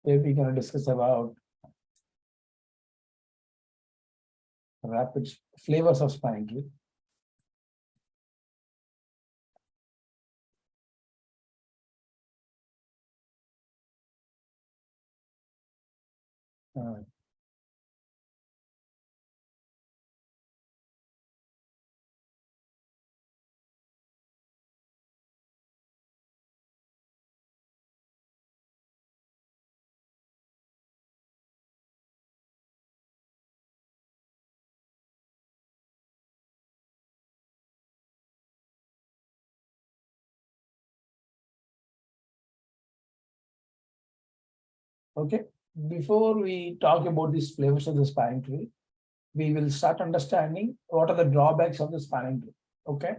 Today we're going to discuss about rapid flavors of spanning tree. Uh, okay, before we talk about these flavors of the spanning tree, we will start understanding what are the drawbacks of the spanning tree. Okay.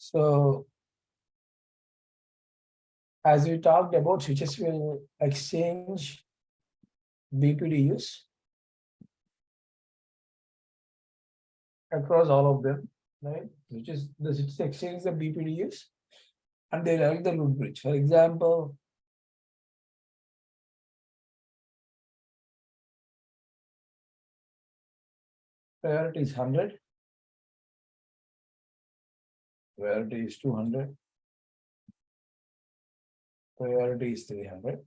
So as we talked about, switches will exchange BPDUs across all of them, right? Which is the switches exchange the BPDUs and they like the root bridge. For example, priority is 100, priority is 200, priority is 300.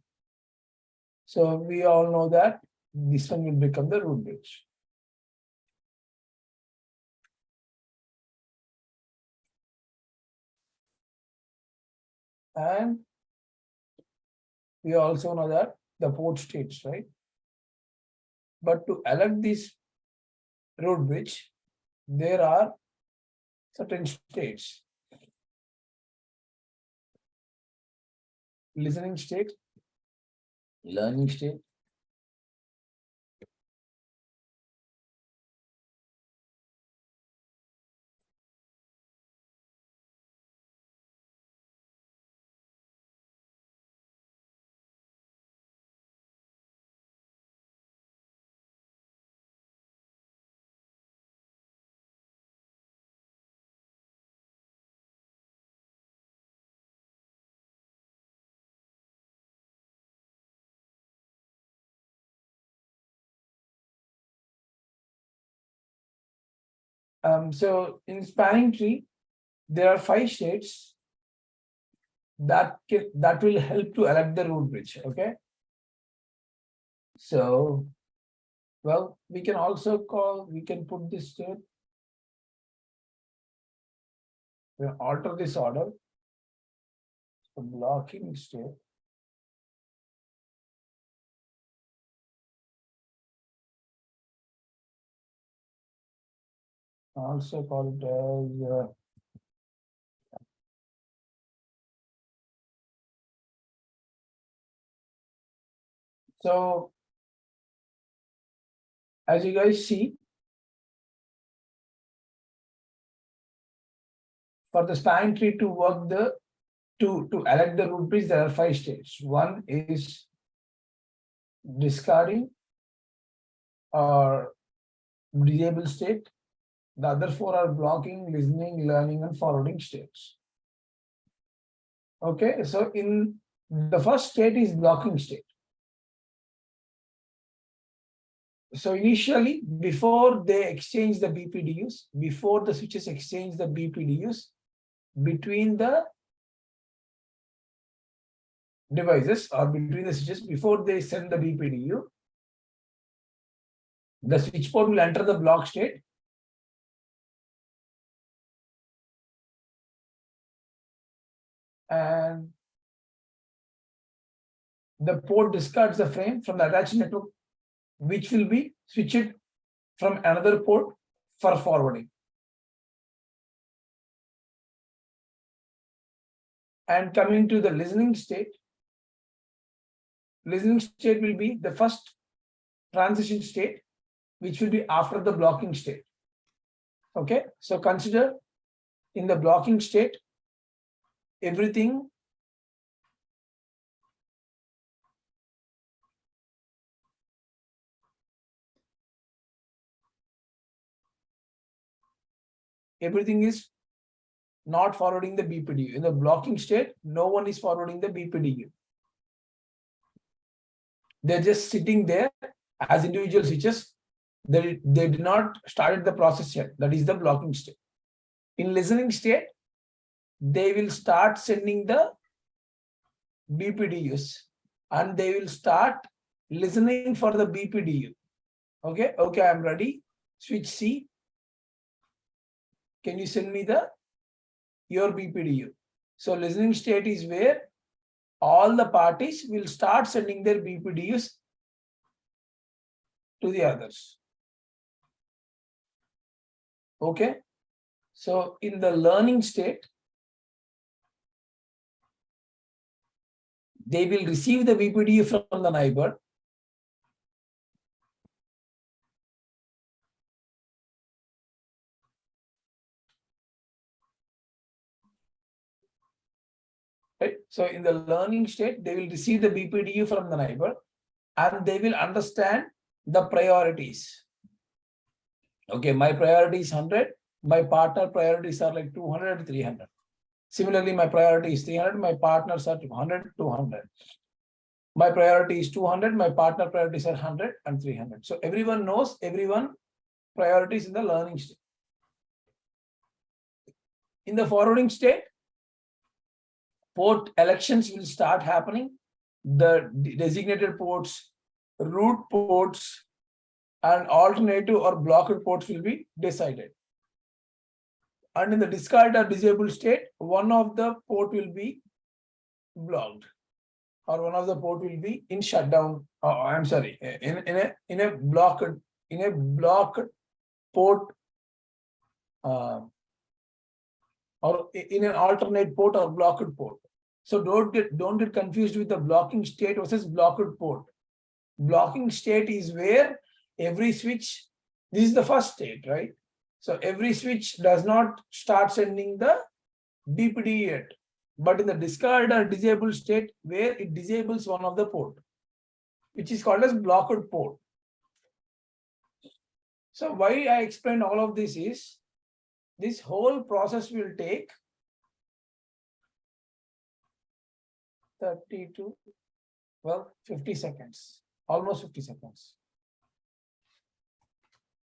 So we all know that this one will become the root bridge. And we also know that the port states, right? But to elect this root bridge, there are certain states. Listening state, learning state, so in spanning tree, there are 5 states that will help to elect the root bridge. Okay. So, well, we can put this state, we alter this order. So blocking state. Also call it as so as you guys see, for the spanning tree to work to elect the root bridge, there are 5 states. One is discarding or disable state. The other 4 are blocking, listening, learning, and forwarding states. Okay, so in the first state is blocking state. So initially, before they exchange the BPDUs, before the switches exchange the BPDUs between the devices or between the switches, before they send the BPDU, the switch port will enter the block state. And the port discards the frame from the attached network, which will be switched from another port for forwarding. And coming to the listening state will be the first transition state, which will be after the blocking state. Okay, so consider in the blocking state, everything is not forwarding the BPDU. In the blocking state, no one is forwarding the BPDU. They're just sitting there as individual switches. They did not start the process yet. That is the blocking state. In listening state, they will start sending the BPDUs and they will start listening for the BPDU. Okay, I'm ready. Switch C. Can you send me your BPDU? So listening state is where all the parties will start sending their BPDUs to the others. Okay. So in the learning state, they will receive the BPDU from the neighbor. Right? So in the learning state, they will receive the BPDU from the neighbor and they will understand the priorities. Okay, my priority is 100. My partner priorities are like 200, 300. Similarly, my priority is 300. My partners are 200, 200. My priority is 200. My partner priorities are 100 and 300. So everyone knows everyone priorities in the learning state. In the forwarding state, port elections will start happening. The designated ports, root ports, and alternative or blocked ports will be decided. And in the discard or disabled state, one of the port will be blocked, or one of the port will be in shutdown. I'm sorry, in a blocked port, or in an alternate port or blocked port. So don't get confused with the blocking state versus blocked port. Blocking state is where every switch, this is the first state, right? So every switch does not start sending the BPD yet. But in the discard or disabled state, where it disables one of the port, which is called as blocked port. So why I explained all of this is, this whole process will take 30 to, 50 seconds, almost 50 seconds.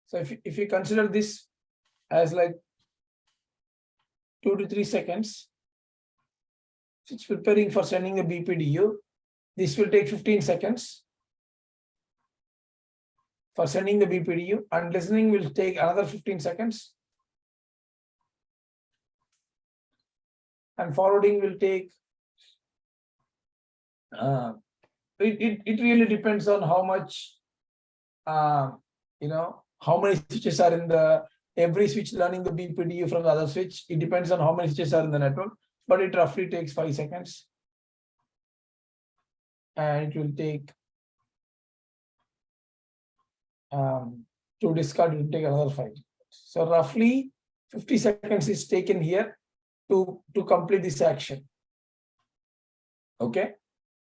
So if you consider this as like 2 to 3 seconds, it's preparing for sending a BPDU. This will take 15 seconds for sending the BPDU, and listening will take another 15 seconds. And forwarding will take, it really depends on how much, how many switches are in the, every switch learning the BPDU from the other switch. It depends on how many switches are in the network, but it roughly takes 5 seconds. And it will take, to discard, it will take another 5. So roughly 50 seconds is taken here to complete this action. Okay.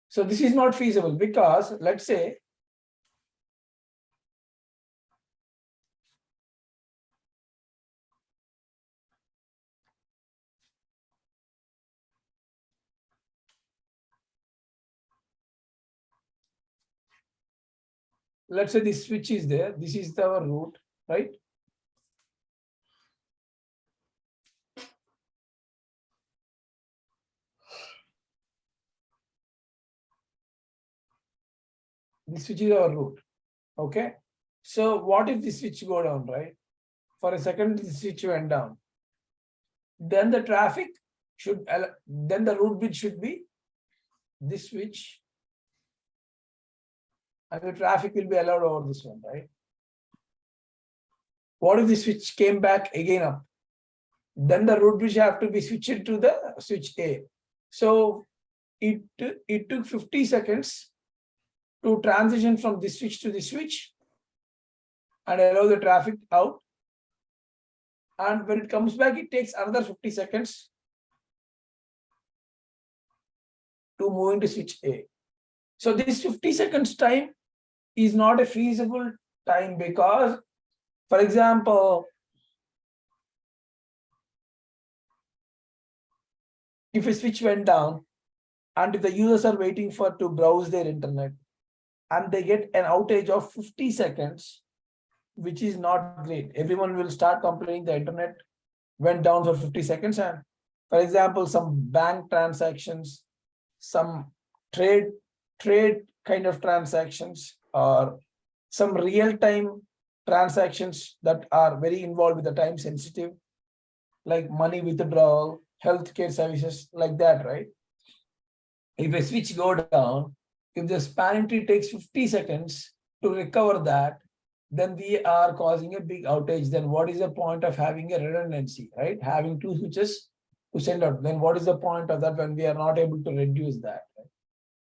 So this is not feasible because let's say this switch is there. This is our root, right? This switch is our root. Okay. So what if this switch go down, right? For a second, the switch went down. Then the traffic should, then the root bit should be this switch and the traffic will be allowed over this one, right? What if the switch came back again up? Then the route bridge have to be switched to the switch A. So it took 50 seconds to transition from this switch to this switch and allow the traffic out. And when it comes back, it takes another 50 seconds to move into switch A. So this 50 seconds time is not a feasible time because, for example, if a switch went down and if the users are waiting for to browse their internet and they get an outage of 50 seconds, which is not great. Everyone will start complaining the internet went down for 50 seconds. And for example, some bank transactions, some trade kind of transactions, or some real-time transactions that are very involved with the time sensitive, like money withdrawal, healthcare services, like that, right? If a switch go down, if the spanning tree takes 50 seconds to recover that, then we are causing a big outage. Then what is the point of having a redundancy, right? Having two switches to send out. Then what is the point of that when we are not able to reduce that? Right?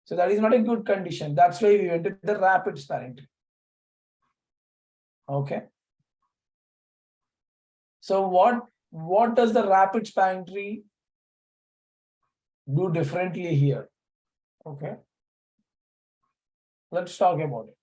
So that is not a good condition. That's why we went to the rapid spanning tree. Okay. So what does the rapid spanning tree do differently here? Okay. Let's talk about it.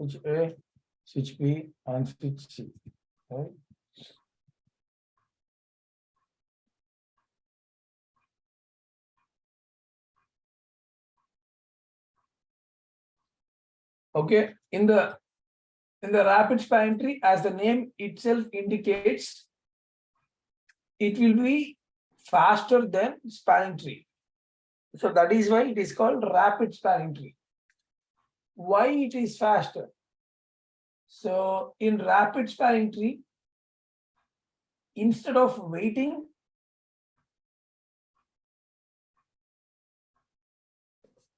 Switch A, switch B, and switch C. Right? Okay, in the rapid spanning tree, as the name itself indicates, it will be faster than spanning tree. So that is why it is called rapid spanning tree. Why it is faster? So in rapid spanning tree, instead of waiting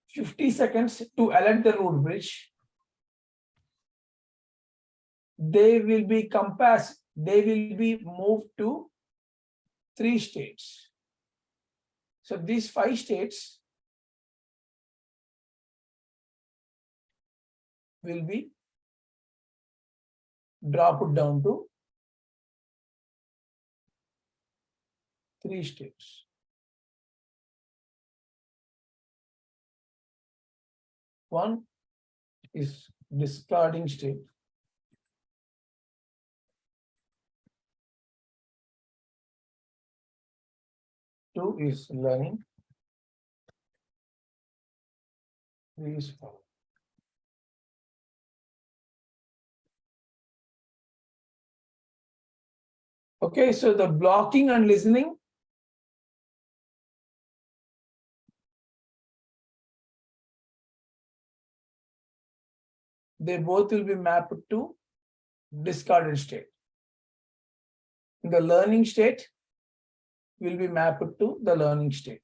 50 seconds to alert the root bridge, they will be moved to 3 states. So these 5 states will be dropped down to 3 states. One is discarding state. Two is learning. Three is follow. Okay, so the blocking and listening, they both will be mapped to discarded state. The learning state will be mapped to the learning state.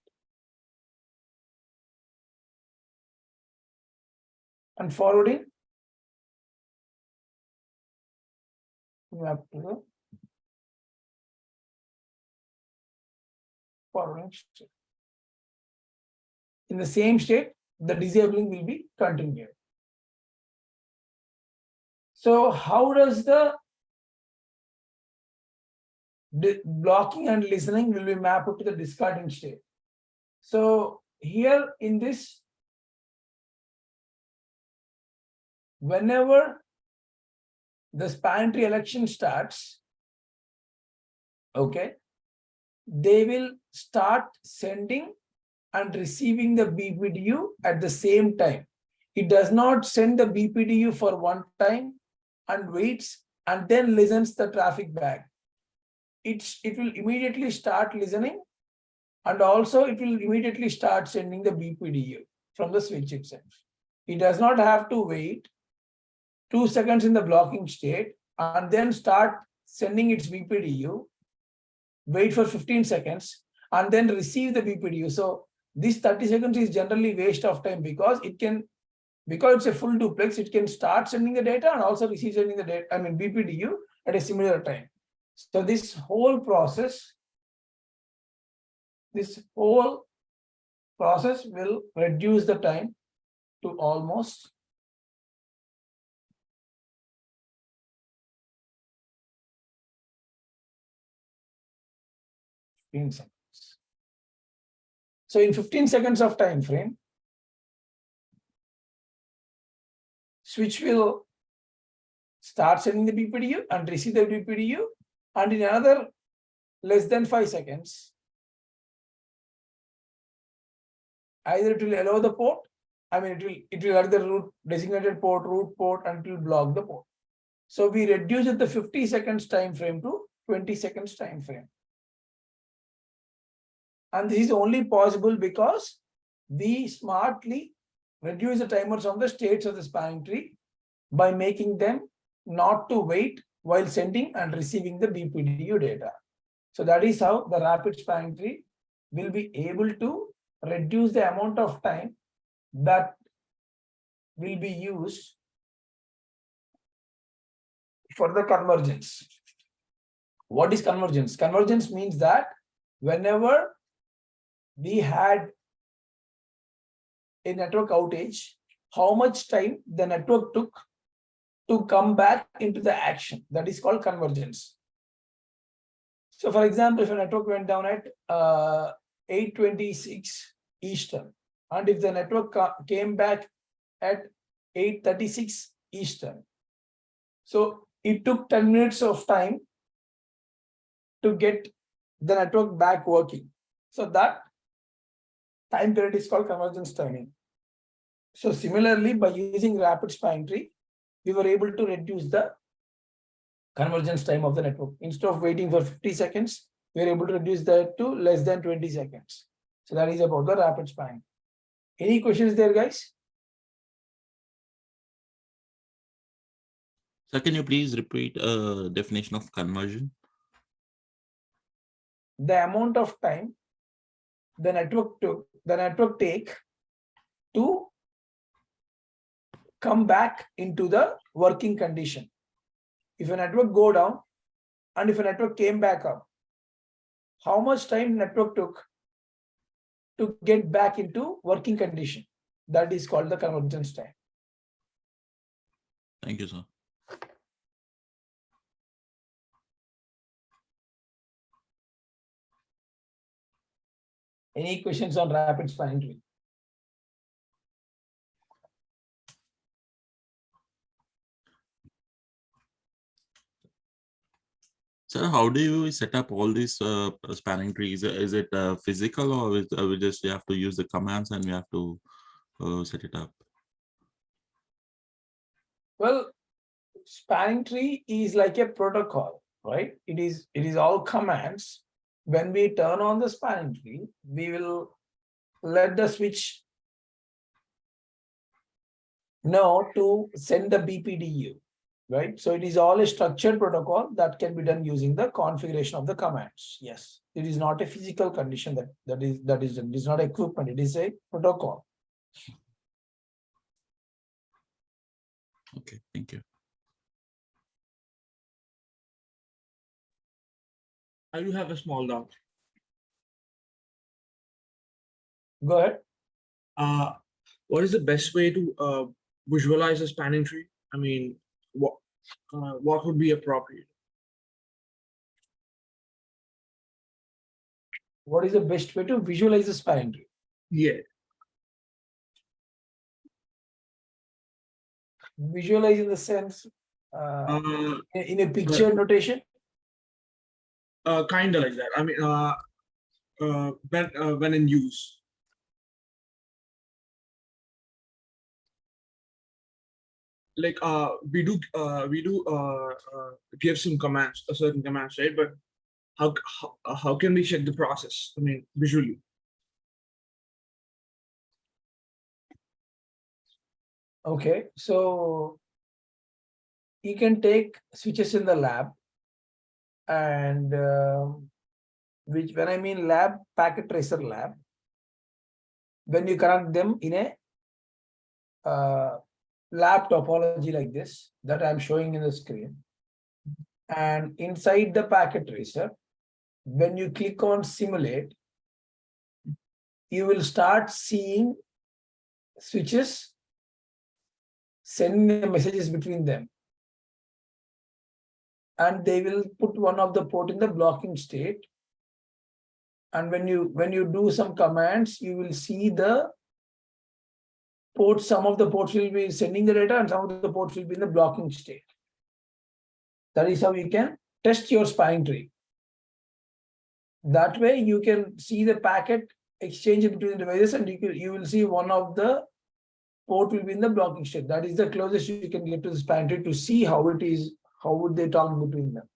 And forwarding mapped to the forwarding state. In the same state, the disabling will be continued. So how does the blocking and listening will be mapped to the discarding state? So here in this, whenever the spanning tree election starts, okay, they will start sending and receiving the BPDU at the same time. It does not send the BPDU for one time and waits and then listens the traffic back. It will immediately start listening, and also it will immediately start sending the BPDU from the switch itself. It does not have to wait 2 seconds in the blocking state and then start sending its BPDU, wait for 15 seconds, and then receive the BPDU. So this 30 seconds is generally waste of time because it's a full duplex, it can start sending the data and also receive sending the data, BPDU at a similar time. So this whole process will reduce the time to almost 15 seconds. So in 15 seconds of time frame, switch will start sending the BPDU and receive the BPDU, and in another less than 5 seconds, either it will allow the port, it will add the root designated port, root port, and it will block the port. So we reduce the 50 seconds time frame to 20 seconds time frame. And this is only possible because we smartly reduce the timers on the states of the spanning tree by making them not to wait while sending and receiving the BPDU data. So that is how the rapid spanning tree will be able to reduce the amount of time that will be used for the convergence. What is convergence? Convergence means that whenever we had a network outage, how much time the network took to come back into the action. That is called convergence. So for example, if a network went down at 8:26 Eastern, and if the network came back at 8:36 Eastern, so it took 10 minutes of time to get the network back working. So that time period is called convergence timing. So similarly, by using rapid spanning tree, we were able to reduce the convergence time of the network. Instead of waiting for 50 seconds, we are able to reduce that to less than 20 seconds. So that is about the rapid spanning. Any questions there, guys? Sir, can you please repeat definition of conversion? The amount of time the network take to come back into the working condition. If a network go down and if a network came back up, how much time network took to get back into working condition? That is called the convergence time. Thank you, sir. Any questions on rapid spanning tree? Sir, how do you set up all these spanning trees? Is it physical, or we just have to use the commands and we have to set it up? Well, spanning tree is like a protocol, right? It is all commands. When we turn on the spanning tree, we will let the switch know to send the BPDU, right? So it is all a structured protocol that can be done using the configuration of the commands. Yes, it is not a physical condition that is not equipment. It is a protocol. Okay, thank you. I do have a small doubt. Go ahead. What is the best way to visualize a spanning tree? I mean, what would be appropriate? What is the best way to visualize the spanning tree? Yeah. Visualize in the sense in a picture notation. Kind of like that. I mean, when in use. like we do give some commands, a certain commands, right? But how can we check the process? I mean, visually. Okay, so you can take switches in the lab, and which, when I mean lab, packet tracer lab, when you connect them in a lab topology like this that I'm showing in the screen, and inside the packet tracer, when you click on simulate, you will start seeing switches sending the messages between them, and they will put one of the port in the blocking state. And when you do some commands, you will see the ports. Some of the ports will be sending the data, and some of the ports will be in the blocking state. That is how you can test your spanning tree. That way you can see the packet exchange between the devices, and you will see one of the port will be in the blocking state. That is the closest you can get to the spanning tree to see how it is, how would they talk between them.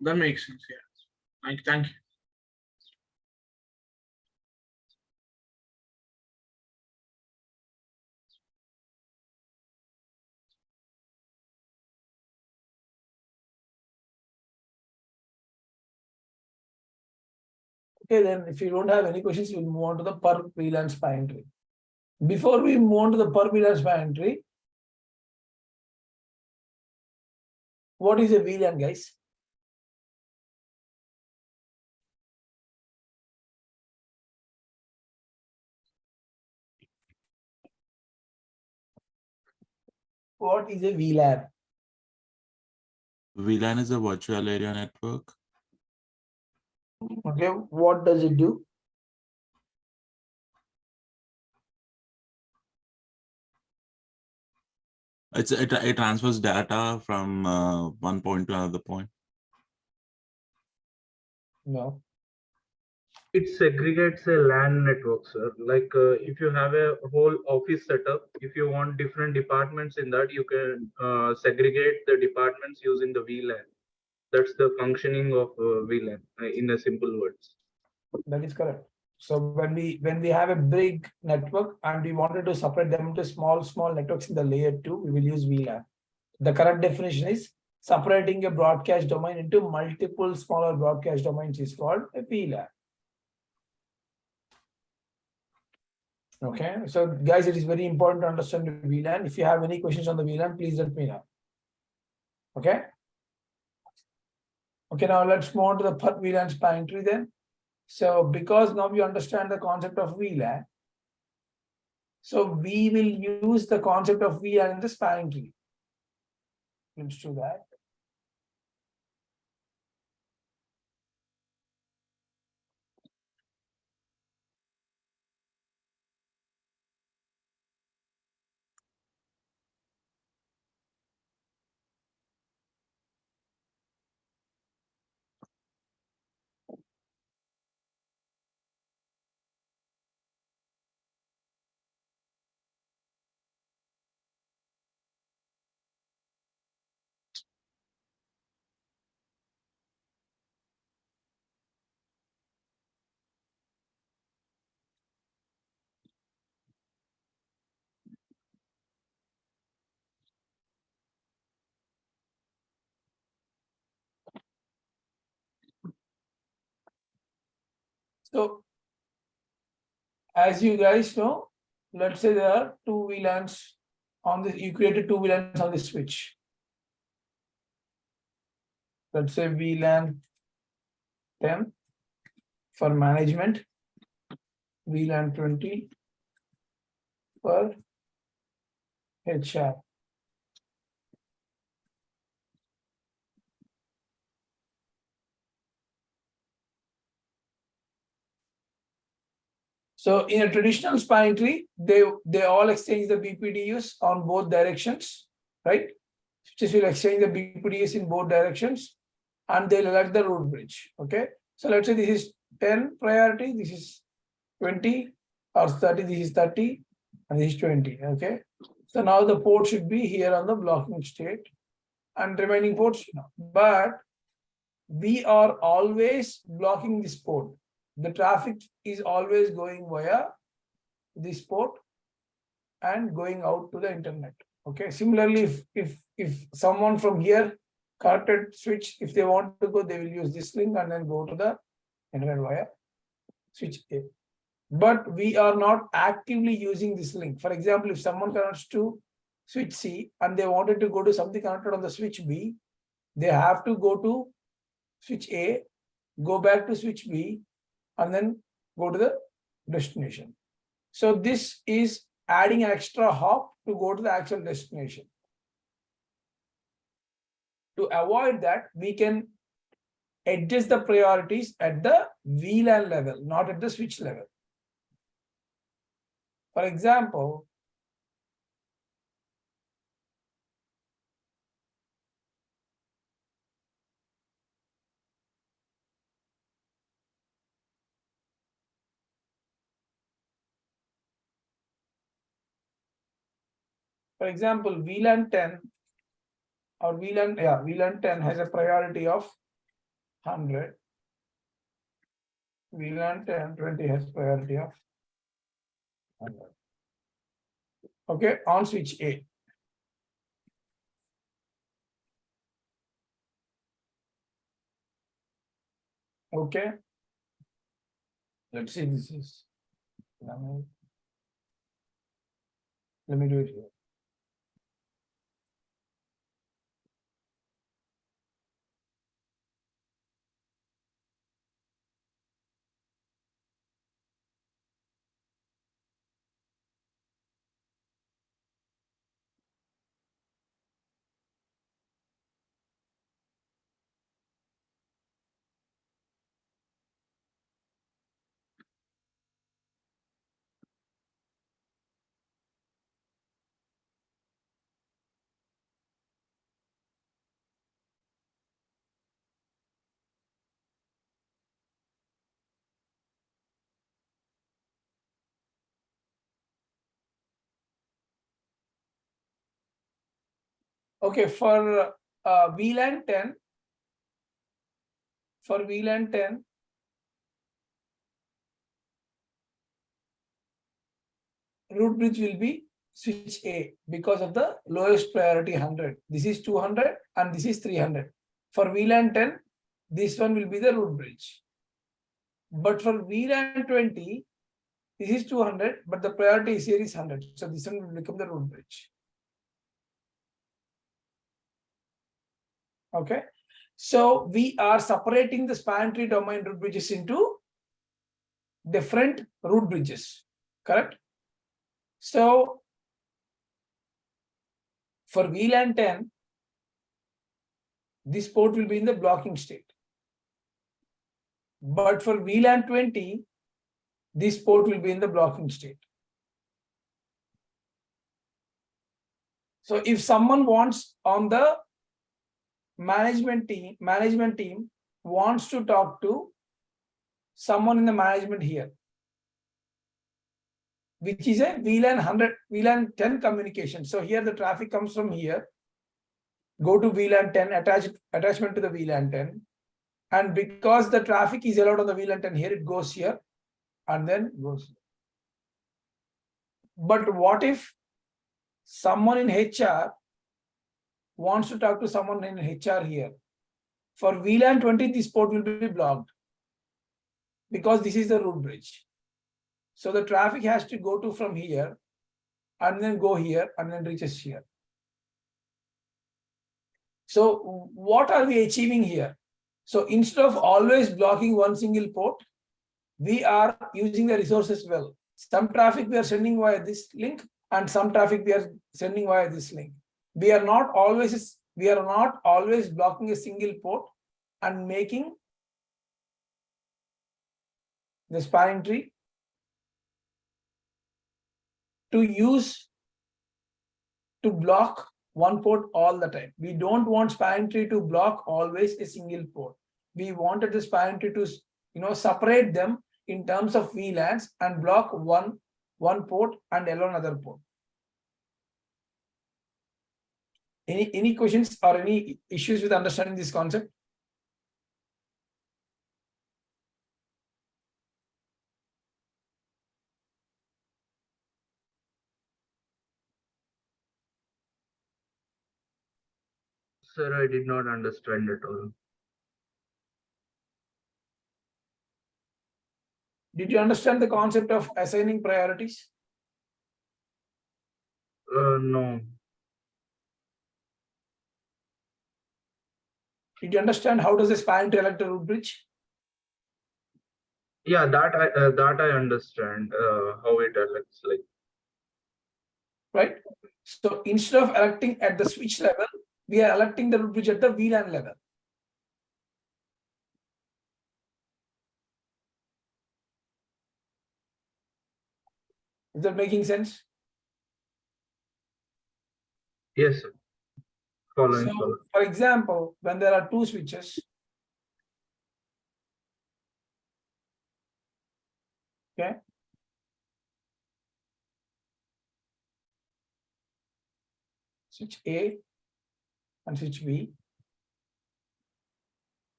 That makes sense. Yeah. Thank you. Okay, then if you don't have any questions, we'll move on to the per VLAN spanning tree. Before we move on to the per VLAN spanning tree, what is a VLAN, guys? What is a VLAN? VLAN is a virtual area network. Okay, what does it do? It transfers data from one point to another point. No. It segregates a LAN network, sir. Like if you have a whole office setup, if you want different departments in that, you can segregate the departments using the VLAN. That's the functioning of VLAN in a simple words. That is correct. So when we have a big network and we wanted to separate them into small networks in the layer 2, we will use VLAN. The correct definition is separating a broadcast domain into multiple smaller broadcast domains is called a VLAN. Okay, so guys, it is very important to understand the VLAN. If you have any questions on the VLAN, please let me know. Okay. Okay, now let's move on to the per VLAN spanning tree then. So because now you understand the concept of VLAN, so we will use the concept of VLAN in the spanning tree. Let's do that. So as you guys know, let's say there are two VLANs on this, you created two VLANs on this switch. Let's say VLAN 10 for management, VLAN 20 for HR. So in a traditional spanning tree, they all exchange the BPDUs on both directions, right? Switches will exchange the BPDUs in both directions, and they'll elect the root bridge. Okay. So let's say this is 10 priority, this is 20, or 30, this is 30, and this is 20. Okay. So now the port should be here on the blocking state and remaining ports, but we are always blocking this port. The traffic is always going via this port and going out to the internet. Okay. Similarly, if someone from here connected switch, if they want to go, they will use this link and then go to the internet via switch A. But we are not actively using this link. For example, if someone connects to switch C and they wanted to go to something connected on the switch B, they have to go to switch A, go back to switch B, and then go to the destination. So this is adding an extra hop to go to the actual destination. To avoid that, we can adjust the priorities at the VLAN level, not at the switch level. For example, VLAN 10 or VLAN 10 has a priority of 100. VLAN 10, 20 has priority of 100. Okay, on switch A. Okay. Let's see, this is, let me do it here. Okay, for VLAN 10, root bridge will be switch A because of the lowest priority 100. This is 200 and this is 300. For VLAN 10, this one will be the root bridge. But for VLAN 20, this is 200, but the priority here is 100. So this one will become the root bridge. Okay. So we are separating the span tree domain root bridges into different root bridges, correct? So for VLAN 10, this port will be in the blocking state. But for VLAN 20, this port will be in the blocking state. So if someone wants on the management team wants to talk to someone in the management here, which is a VLAN 100, VLAN 10 communication. So here the traffic comes from here, go to VLAN 10, attachment to the VLAN 10. And because the traffic is allowed on the VLAN 10 here, it goes here and then goes here. But what if someone in HR wants to talk to someone in HR here? For VLAN 20, this port will be blocked because this is the root bridge. So the traffic has to go to from here and then go here and then reaches here. So what are we achieving here? So instead of always blocking one single port, we are using the resources well. Some traffic we are sending via this link and some traffic we are sending via this link. We are not always blocking a single port and making the spanning tree to block one port all the time. We don't want spanning tree to block always a single port. We wanted the spanning tree to separate them in terms of VLANs and block one port and allow another port. Any questions or any issues with understanding this concept? Sir, I did not understand at all. Did you understand the concept of assigning priorities? No. Did you understand how does a spanning tree elect a root bridge? Yeah, that I understand how it looks like. Right? So instead of electing at the switch level, we are electing the root bridge at the VLAN level. Is that making sense? Yes, sir. Following. So, for example, when there are two switches, okay, switch A and switch B.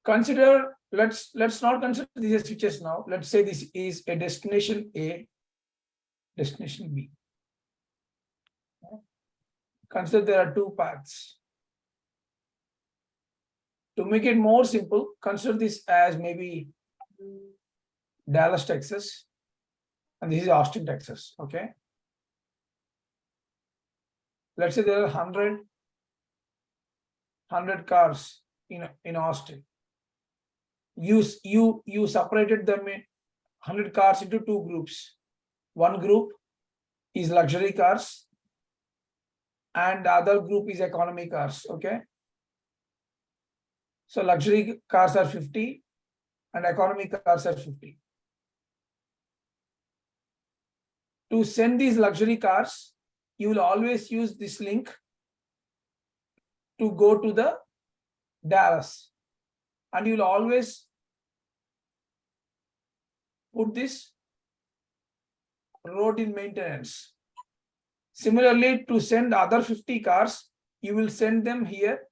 Consider, let's not consider these as switches now. Let's say this is a destination A, destination B. Consider there are two paths. To make it more simple, consider this as maybe Dallas, Texas, and this is Austin, Texas. Okay. Let's say there are 100 cars in Austin. You separated them in 100 cars into two groups. One group is luxury cars, and the other group is economy cars. Okay. So luxury cars are 50 and economy cars are 50. To send these luxury cars, you will always use this link to go to the Dallas, and you will always put this road in maintenance. Similarly, to send other 50 cars, you will send them here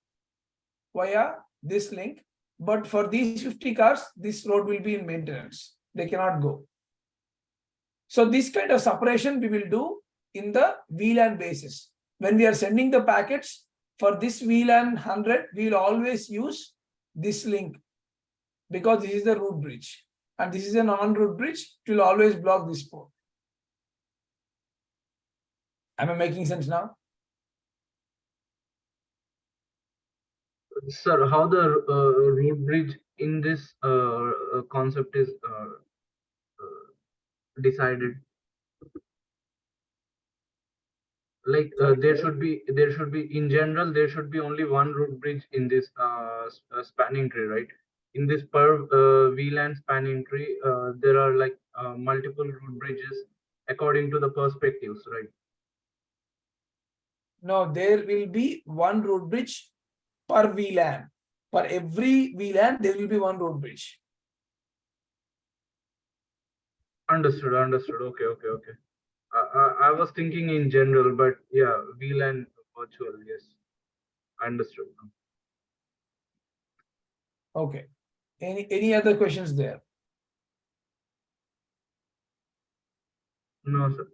via this link. But for these 50 cars, this road will be in maintenance. They cannot go. So this kind of separation we will do in the VLAN basis. When we are sending the packets for this VLAN 100, we will always use this link because this is the root bridge. And this is a non-root bridge. It will always block this port. Am I making sense now? Sir, how the root bridge in this concept is decided? Like there should be in general there should be only one root bridge in this spanning tree, right? In this per VLAN spanning tree, there are like multiple root bridges according to the perspectives, right? No, there will be one root bridge per VLAN. For every VLAN, there will be one root bridge. Understood. Okay. I was thinking in general, but yeah, VLAN virtual, yes. Understood. Okay. Any other questions there? No, sir.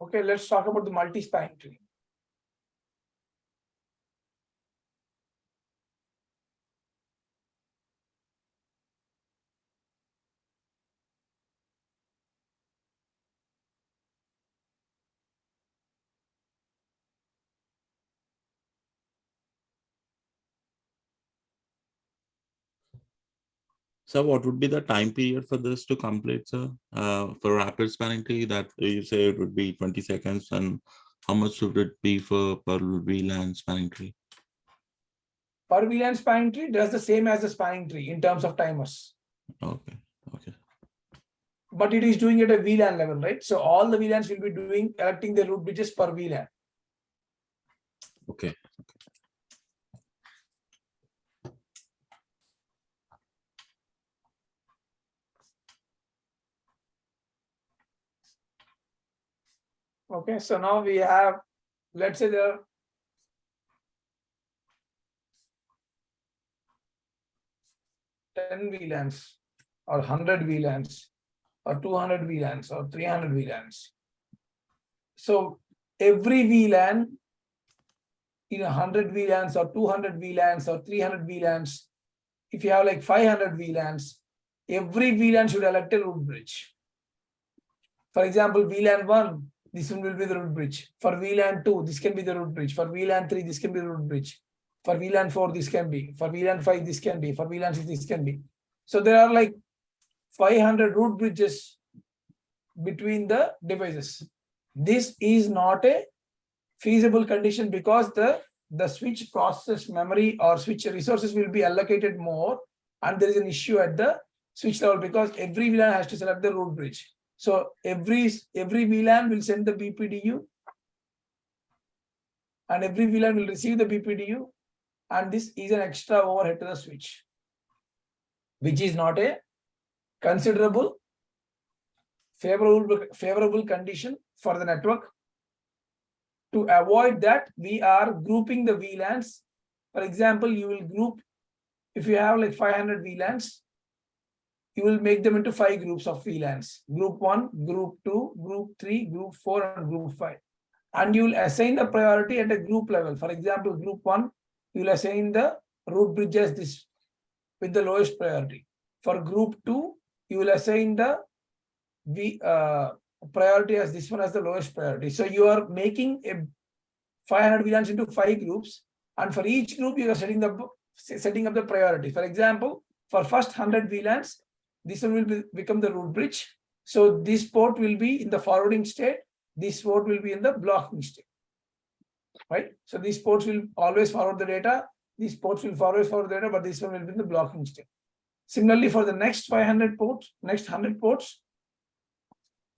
Okay, let's talk about the multi-spanning tree. So what would be the time period for this to complete, sir? For rapid spanning tree, that you say it would be 20 seconds, and how much would it be for per VLAN spanning tree? Per VLAN spanning tree does the same as the spanning tree in terms of timers. Okay. but it is doing it at a VLAN level, right? So all the VLANs will be doing electing the root bridges per VLAN. Okay. Okay, so now we have, let's say there are 10 VLANs or 100 VLANs or 200 VLANs or 300 VLANs. So every VLAN in 100 VLANs or 200 VLANs or 300 VLANs, if you have like 500 VLANs, every VLAN should elect a root bridge. For example, VLAN 1, this one will be the root bridge. For VLAN 2, this can be the root bridge. For VLAN 3, this can be the root bridge. For VLAN 4, this can be. For VLAN 5, this can be. For VLAN 6, this can be. So there are like 500 root bridges between the devices. This is not a feasible condition because the switch process memory or switch resources will be allocated more, and there is an issue at the switch level because every VLAN has to select the root bridge. So every VLAN will send the BPDU, and every VLAN will receive the BPDU, and this is an extra overhead to the switch, which is not a considerable favorable condition for the network. To avoid that, we are grouping the VLANs. For example, you will group, if you have like 500 VLANs, you will make them into 5 groups of VLANs. Group 1, Group 2, Group 3, Group 4, and Group 5. And you will assign the priority at a group level. For example, Group 1, you will assign the root bridge as this with the lowest priority. For Group 2, you will assign the priority as this one as the lowest priority. So you are making a 500 VLANs into 5 groups, and for each group you are setting up the priority. For example, for first 100 VLANs, this one will become the root bridge. So this port will be in the forwarding state. This port will be in the blocking state, right? So these ports will always forward the data. These ports will always forward the data, but this one will be in the blocking state. Similarly, for the next 500 ports, next 100 ports,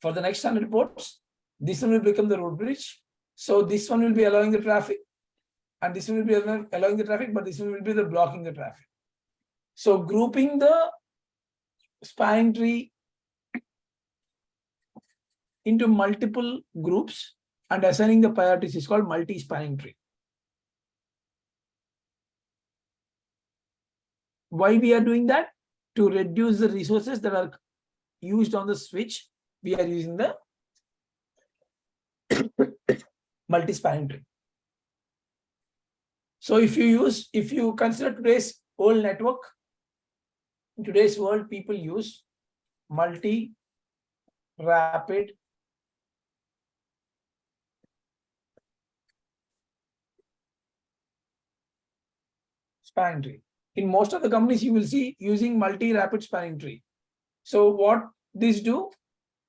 for the next 100 ports, this one will become the root bridge. So this one will be allowing the traffic, and this one will be allowing the traffic, but this one will be the blocking the traffic. So grouping the spanning tree into multiple groups and assigning the priorities is called multi-spanning tree. Why we are doing that? To reduce the resources that are used on the switch, we are using the multi-spanning tree. So if you consider today's old network, in today's world, people use multi-rapid spanning tree. In most of the companies, you will see using multi-rapid spanning tree. So what this do?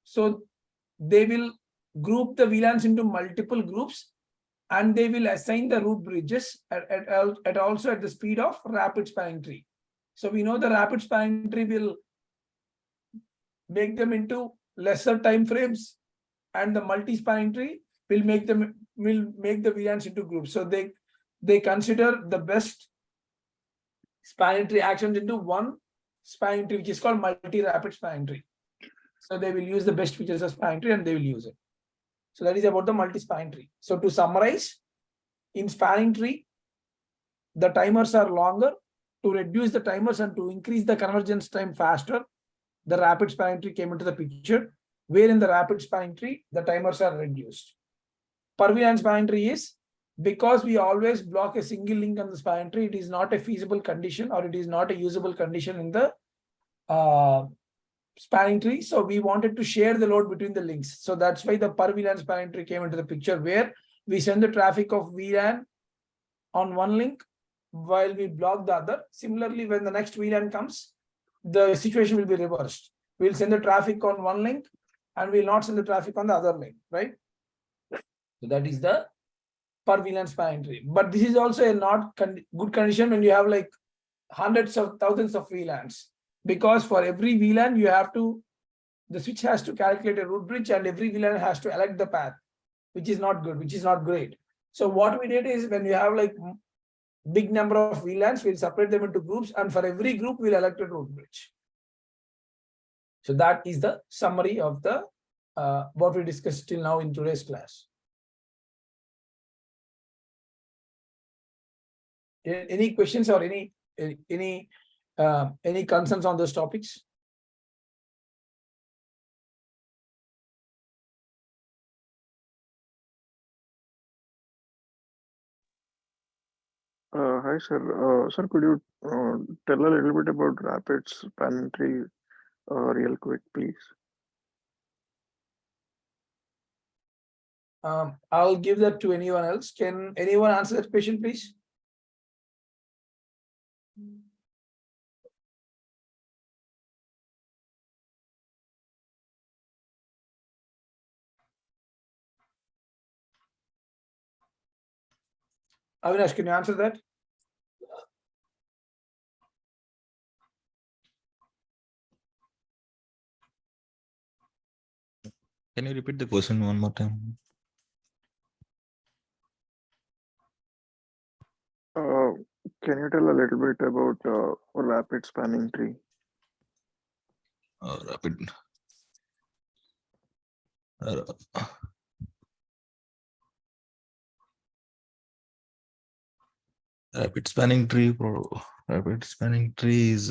So they will group the VLANs into multiple groups, and they will assign the root bridges at also at the speed of rapid spanning tree. So we know the rapid spanning tree will make them into lesser time frames, and the multi-spanning tree will make the VLANs into groups. So they consider the best spanning tree actions into one spanning tree, which is called multi-rapid spanning tree. So they will use the best features of spanning tree and they will use it. So that is about the multi-spanning tree. So to summarize, in spanning tree, the timers are longer. To reduce the timers and to increase the convergence time faster, the rapid spanning tree came into the picture, where in the rapid spanning tree, the timers are reduced. Per VLAN spanning tree is, because we always block a single link on the spanning tree, it is not a feasible condition, or it is not a usable condition in the spanning tree. So we wanted to share the load between the links. So that's why the per VLAN spanning tree came into the picture, where we send the traffic of VLAN on one link while we block the other. Similarly, when the next VLAN comes, the situation will be reversed. We'll send the traffic on one link and we'll not send the traffic on the other link, right? So that is the per VLAN spanning tree. But this is also a not good condition when you have like hundreds of thousands of VLANs, because for every VLAN you have to the switch has to calculate a root bridge and every VLAN has to elect the path, which is not good, which is not great. So what we did is when we have like big number of VLANs, we'll separate them into groups, and for every group, we'll elect a root bridge. So that is the summary of the what we discussed till now in today's class. Any questions or any concerns on those topics? Hi, sir. Sir, could you tell a little bit about rapid spanning tree real quick, please? I'll give that to anyone else. Can anyone answer that question, please? Avinash, can you answer that? Can you repeat the question one more time? Can you tell a little bit about rapid spanning tree? Rapid. Rapid spanning tree. Rapid spanning tree is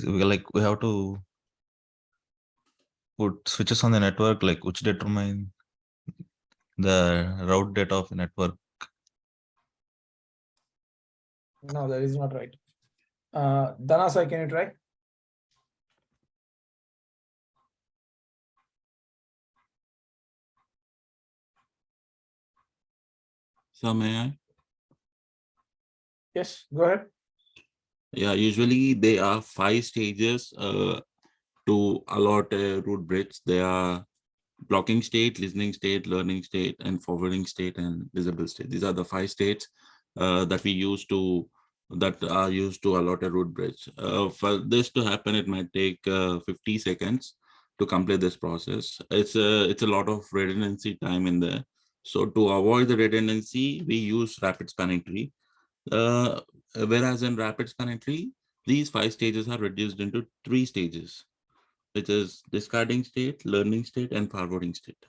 we have to put switches on the network, like which determine the route data of the network. No, that is not right. Danasai, can you try? So may I? Yes, go ahead. Yeah, usually there are 5 stages to allot a root bridge. They are blocking state, listening state, learning state, and forwarding state and visible state. These are the 5 states that are used to allot a root bridge. For this to happen, it might take 50 seconds to complete this process. It's a lot of redundancy time in there. So to avoid the redundancy, we use rapid spanning tree. Whereas in rapid spanning tree, these 5 stages are reduced into 3 stages, which is discarding state, learning state, and forwarding state.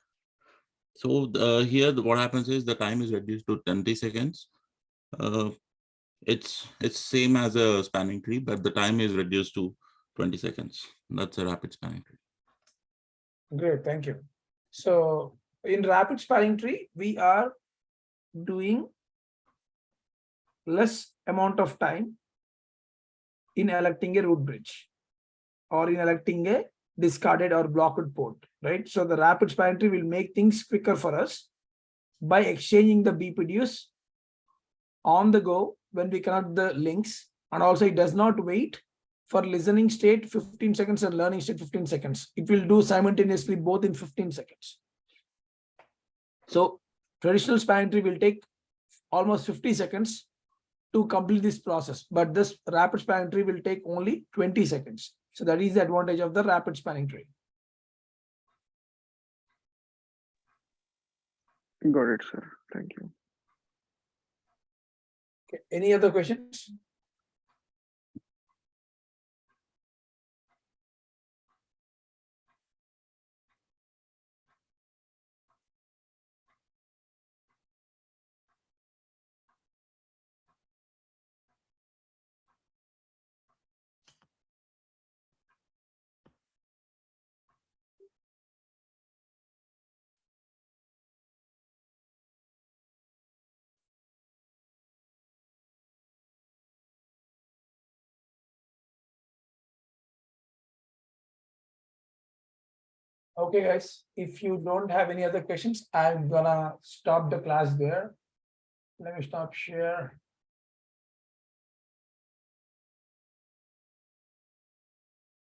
So here, what happens is the time is reduced to 20 seconds. It's same as a spanning tree, but the time is reduced to 20 seconds. That's a rapid spanning tree. Great, thank you. So in rapid spanning tree, we are doing less amount of time in electing a root bridge or in electing a discarded or blocked port, right? So the rapid spanning tree will make things quicker for us by exchanging the BPDUs on the go when we connect the links, and also it does not wait for listening state 15 seconds and learning state 15 seconds. It will do simultaneously both in 15 seconds. So traditional spanning tree will take almost 50 seconds to complete this process, but this rapid spanning tree will take only 20 seconds. So that is the advantage of the rapid spanning tree. Got it, sir. Thank you. Okay. Any other questions? Okay, guys, if you don't have any other questions, I'm gonna stop the class there. Let me stop share.